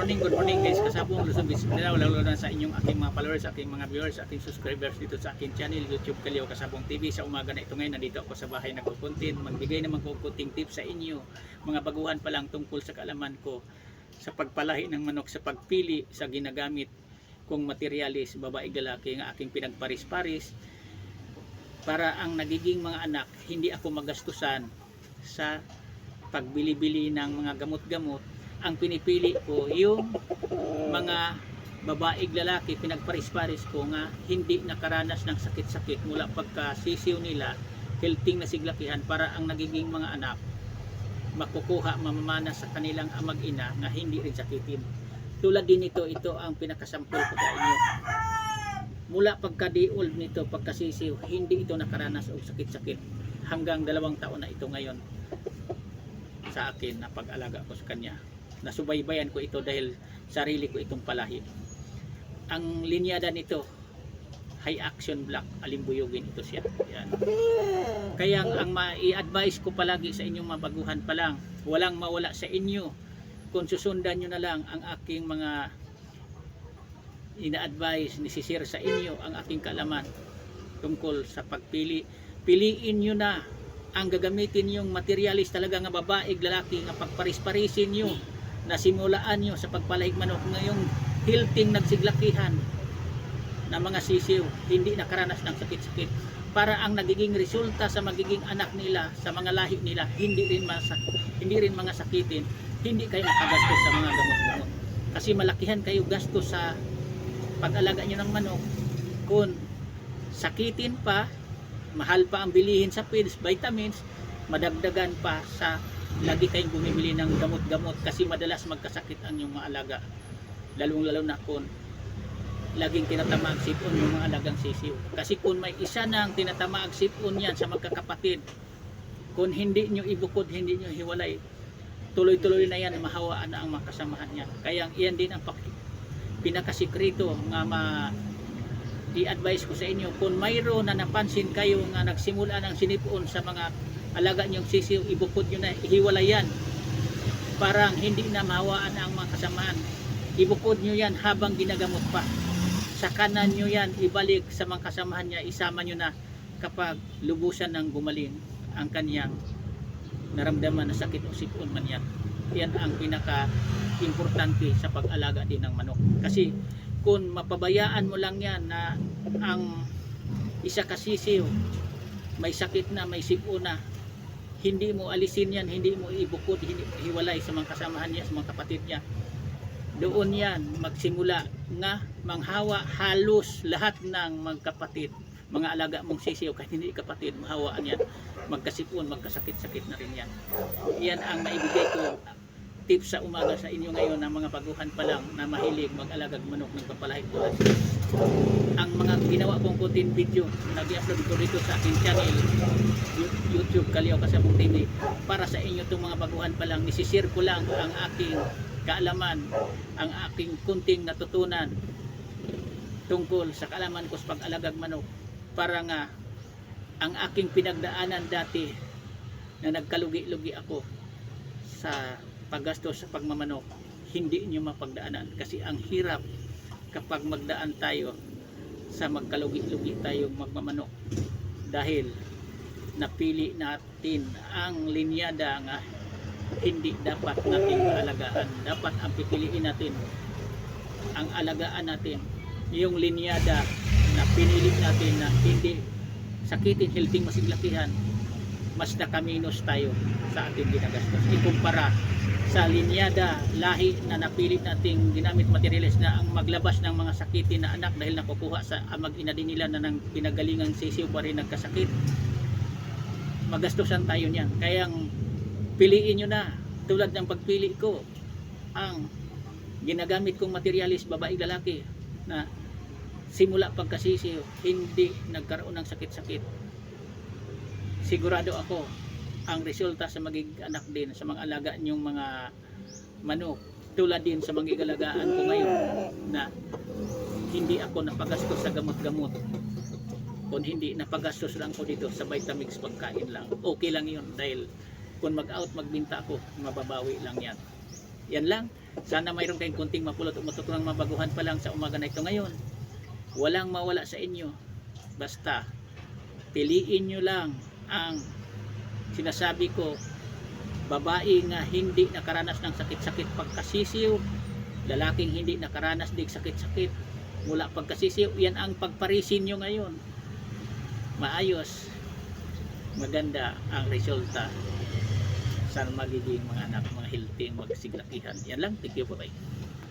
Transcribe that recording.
good morning guys, kasabong Luzon, Visayas, lalo na sa inyong aking mga followers, aking mga viewers, aking subscribers dito sa aking channel, YouTube Kalyaw Kasabong TV. Sa umaga na ito ngayon, nandito ako sa bahay nagkukuntin, magbigay naman ko kunting tips sa inyo, mga baguhan pa lang tungkol sa kaalaman ko sa pagpalahi ng manok, sa pagpili sa ginagamit kong materialis, babae lalaki nga aking pinagparis-paris, para ang nagiging mga anak, hindi ako magastusan sa pagbili-bili ng mga gamot-gamot. Ang pinipili ko yung mga babaeng lalaki, pinagparis-paris ko nga hindi nakaranas ng sakit-sakit mula pagkasisiw nila, healthy na siglakihan, para ang nagiging mga anak makukuha, mamamana sa kanilang amag-ina na hindi rin sakitin. Tulad din ito ang pinakasampol ko sa inyo. Mula pagka-day-old nito, pagkasisiw, hindi ito nakaranas ng sakit-sakit. Hanggang 2 taon na ito ngayon sa akin na pag-alaga ko sa kanya. Nasubaybayan ko ito dahil sarili ko itong palahi. Ang linyada nito, high action black, alimbuyugin ito siya. Yan. Kaya ang mai-advise ko palagi sa inyong mabaguhan pa lang, walang mawala sa inyo kung susundan nyo na lang ang aking mga ina-advise, nisisir sa inyo ang aking kaalaman tungkol sa pagpili. Piliin nyo na ang gagamitin yung materialis talaga nga babae, lalaki, nga pagparis-parisin nyo, na simulaan nyo sa pagpalahig manok ngayong healthy nagsiglakihan na mga sisiw, hindi nakaranas ng sakit-sakit, para ang nagiging resulta sa magiging anak nila, sa mga lahi nila, hindi rin mga sakitin, hindi kayo nakagastos sa mga gamot-gamot. Kasi malakihan kayo gastos sa pag-alaga nyo ng manok. Kung sakitin pa, mahal pa ang bilihin sa pills, vitamins, madagdagan pa sa lagi kayong bumibili ng gamot-gamot, kasi madalas magkasakit ang yung mga alaga, lalong-lalo na kung laging tinatamaag sipon yung mga alagang sisiw. Kasi kung may isa nang tinatamaag sipon yan sa magkakapatid, kung hindi nyo ibukod, hindi nyo hiwalay, tuloy-tuloy na yan, mahawaan na ang mga kasamahan niya. Kaya iyan din ang pinakasikreto nga i-advise ko sa inyo. Kung mayroon na napansin kayo nga nagsimula ng sinipon sa mga alaga nyong sisiw, ibukod nyo na, hiwalayan, parang hindi na mahawaan ang mga kasamaan. Ibukod nyo yan habang ginagamot pa. Sa kanan nyo yan ibalik sa mga kasamahan niya, isama nyo na kapag lubusan ng gumaling ang kanyang naramdaman na sakit o sipon man yan. Yan ang pinaka importante sa pag-alaga din ng manok. Kasi kung mapabayaan mo lang yan na ang isa kasisiw may sakit na, may sipon na, hindi mo alisin yan, hindi mo ibukod, hindi mo hiwalay sa mga kasamahan niya, sa mga kapatid niya, doon yan magsimula nga manghawa halos lahat ng magkapatid, mga alaga mong sisiw, kahit hindi kapatid, mahawaan yan, magkasipon, magkasakit-sakit na rin yan. Yan ang maibigay ko tips sa umaga sa inyo ngayon, na mga baguhan pa lang na mahilig mag-alagag manok ng papalahig tulad. Ang mga ginawa kong content video, nag-i-upload ko dito sa aking channel YouTube Kalyaw Kasabong TV, para sa inyo itong mga baguhan pa lang. Nisisir ko lang ang aking kaalaman, ang aking kunting natutunan tungkol sa kaalaman ko sa pag-alagag manok, para nga ang aking pinagdaanan dati na nagkalugi-lugi ako sa paggastos sa pagmamanok, hindi nyo mapagdaanan. Kasi ang hirap kapag magdaan tayo sa magkalugi-lugi tayong magmamanok, dahil napili natin ang linyada nga hindi dapat nating alagaan. Dapat ang pipiliin natin, ang alagaan natin, yung linyada na pinili natin na hindi sakitin, healthy masiglakihan, mas nakaminos tayo sa ating ginagastos ikumpara sa linyada lahi na napili nating ginamit materials na ang maglabas ng mga sakitin na anak dahil nakukuha sa amag-ina din nila na ng pinagalingang sisiw pa rin nagkasakit. Magastusan tayo niyan. Kaya piliin nyo na, tulad ng pagpili ko, ang ginagamit kong materialis babae lalaki na simula pagkasisiw hindi nagkaroon ng sakit-sakit. Sigurado ako ang resulta sa magiging anak din sa mga alaga nyong mga manok, tulad din sa magiging alagaan ko ngayon, na hindi ako napagastos sa gamot-gamot. Kung hindi, napagastos lang ko dito sa Vitamix pagkain lang, okay lang yun, dahil kung mag-out, magbinta ako, mababawi lang yan. Yan lang. Sana mayroon kayong kunting mapulot o matutunang mabaguhan pa lang sa umaga na ito ngayon. Walang mawala sa inyo. Basta piliin nyo lang ang sinasabi ko, babae nga hindi nakaranas ng sakit-sakit pagkasisiw, lalaking hindi nakaranas ng sakit-sakit mula pagkasisiw, yan ang pagparisin nyo ngayon. Maayos, maganda ang resulta sa magiging mga anak, mga healthy, magsiglakihan. Yan lang, thank you, bye-bye.